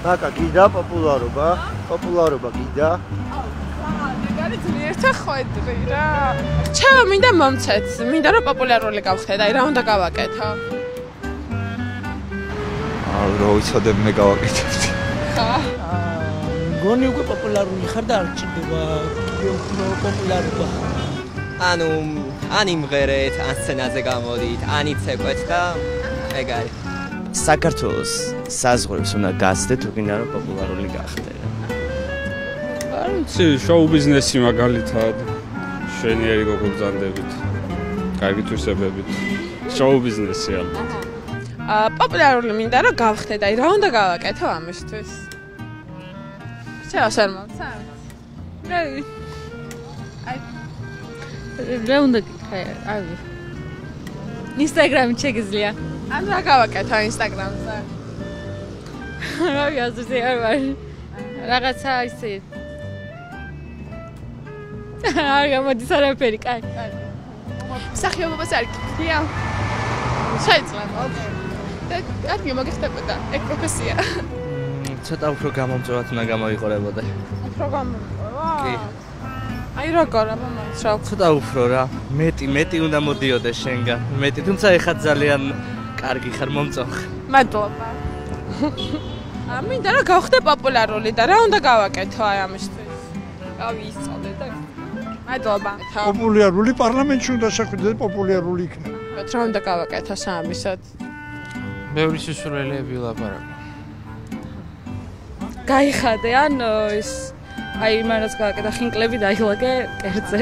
მაკა გიდა პოპულარობა გიდა. მაგარი ძლიერთა ხვედრი რა. რჩევა მინდა მომცეთ, მინდა რომ პოპულარული გავხდე და რა უნდა გავაკეთო? რა ვიცოდებ მე გავაკეთებდი. ხა? გონი უკვე პოპულარული ხარ და არ ჭირდება უფრო პოპულარობა. ანუ ან იმღერეთ, ან სცენაზე გამოდით, ან იცეკვეთ და ეგ არის. საქართველოს საზღვრებს უნდა გასდე თუ გინდა რომ პოპულარული გახდე. არ ვიცი, შოუ ბიზნესი მაგალითად შვენიერი გოგობრძანდებით. კარგი თვისებებით. შოუ ბიზნესი ალბათ. პოპულარული მინდა რომ გავხდე და რა უნდა გავაკეთო ამისთვის? შენ მომცემ? რა უნდა გითხე? აი. ინსტაგრამი შეგიძლია? ან რა გავაკეთო ინსტაგრამზე? რა ვიცი, არ ვარ. რაღაცა ისე. არ გამოდის არაფერი, კაი. მსახიობობას არ გიქნია? შეიძლება. და კარგი მოგიხდებოდა, ეგ პროფესია. ცოტა უფრო გამომწვევად უნდა გამოიყურებოდე. უფრო გამოიყურება? კი. აი როგორ მომწევ? ცოტა უფრო რა. მეტი უნდა მოდიოდეს შენგან. მეტი, თუმცა ეხა ძალიან კარგი ხარ მომწონხ. მადლობა. მინდა რომ გავხდე პოპულარული და რა უნდა გავაკეთო აი ამისთვის? გავიისწოდე და მადლობა. პოპულარული პარლამენტში უნდა შეხვიდე და პოპულარული იქნება. რა უნდა გავაკეთო სამისად? ბევრი სისულელეები ვლაპარაკო. გაიხადე ან ის აი იმანაც გავაკეთე ხინკლები დაილაგე კერძზე.